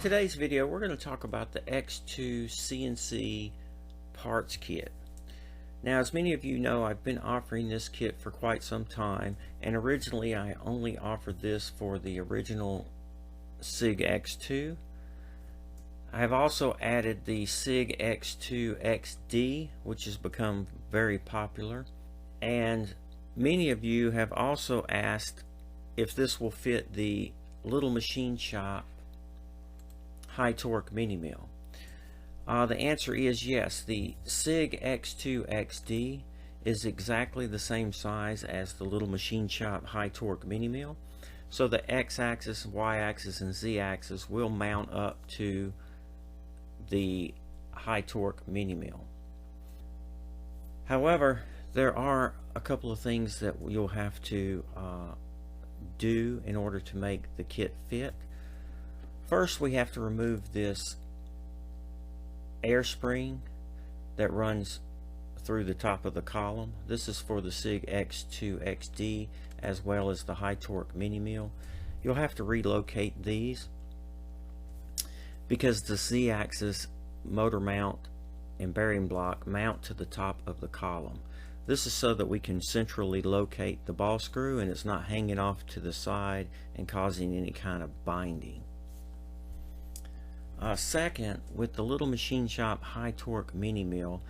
today's video, we're going to talk about the X2 CNC Parts Kit. Now, as many of you know, I've been offering this kit for quite some time, and originally I only offered this for the original Sieg X2. I have also added the Sieg X2XD, which has become very popular, and many of you have also asked if this will fit the Little Machine Shop high torque mini mill. The answer is yes. The Sieg X2XD is exactly the same size as the Little Machine Shop high torque mini mill, so the X-axis, Y-axis, and Z-axis will mount up to the high torque mini mill. However, there are a couple of things that you'll have to do in order to make the kit fit. First, we have to remove this air spring that runs through the top of the column. This is for the Sieg X2XD as well as the high torque mini mill. You'll have to relocate these because the Z-axis motor mount and bearing block mount to the top of the column. This is so that we can centrally locate the ball screw and it's not hanging off to the side and causing any kind of binding. Second, with the Little Machine Shop high torque mini mill,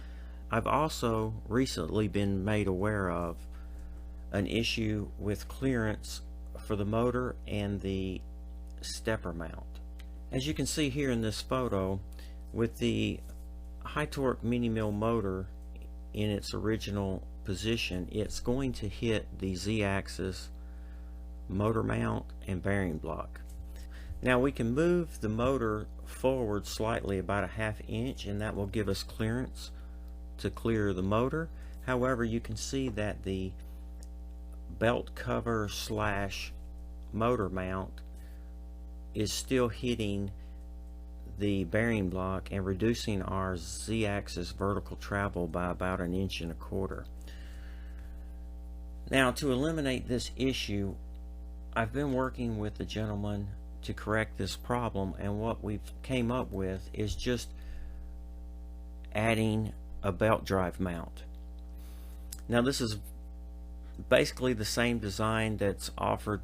I've also recently been made aware of an issue with clearance for the motor and the stepper mount. As you can see here in this photo, with the high torque mini mill motor in its original position, it's going to hit the Z-axis motor mount and bearing block. Now we can move the motor forward slightly about a ½ inch, and that will give us clearance to clear the motor. However, you can see that the belt cover slash motor mount is still hitting the bearing block and reducing our Z-axis vertical travel by about 1.25 inches. Now, to eliminate this issue, I've been working with the gentleman to correct this problem, and what we've came up with is just adding a belt drive mount. Now, this is basically the same design that's offered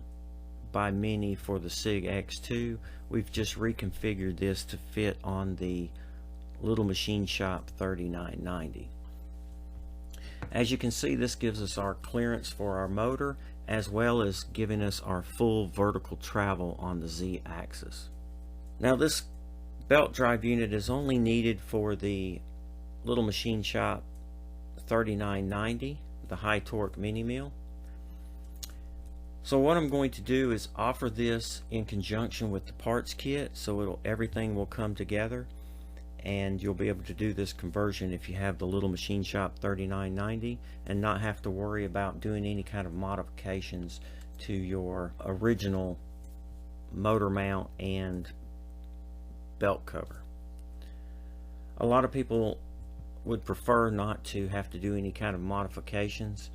by many for the Sieg X2. We've just reconfigured this to fit on the Little Machine Shop 3990. As you can see, this gives us our clearance for our motor as well as giving us our full vertical travel on the Z-axis. Now, this belt drive unit is only needed for the Little Machine Shop 3990, the high torque mini mill. So what I'm going to do is offer this in conjunction with the parts kit, so everything will come together and you'll be able to do this conversion if you have the Little Machine Shop 3990 and not have to worry about doing any kind of modifications to your original motor mount and belt cover. A lot of people would prefer not to have to do any kind of modifications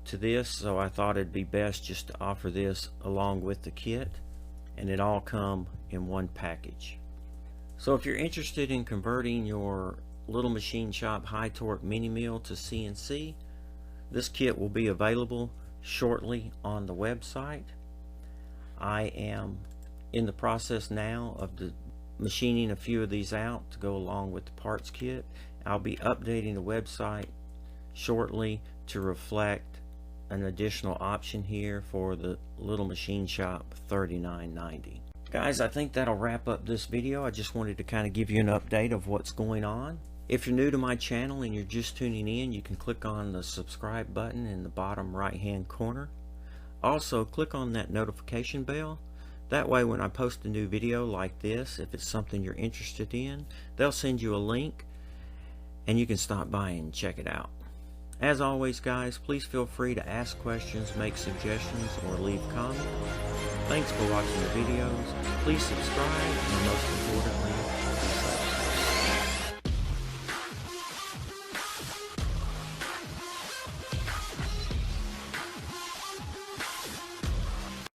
to this, so I thought it'd be best just to offer this along with the kit, and it all come in one package. So if you're interested in converting your Little Machine Shop high torque mini mill to CNC, this kit will be available shortly on the website. I am in the process now of machining a few of these out to go along with the parts kit. I'll be updating the website shortly to reflect an additional option here for the Little Machine Shop 3990. Guys, I think that'll wrap up this video. I just wanted to kind of give you an update of what's going on. If you're new to my channel and you're just tuning in, you can click on the subscribe button in the bottom right hand corner. Also, click on that notification bell. That way when I post a new video like this, if it's something you're interested in, they'll send you a link and you can stop by and check it out. As always, guys, please feel free to ask questions, make suggestions, or leave comments. Thanks for watching the videos. Please subscribe, and most importantly,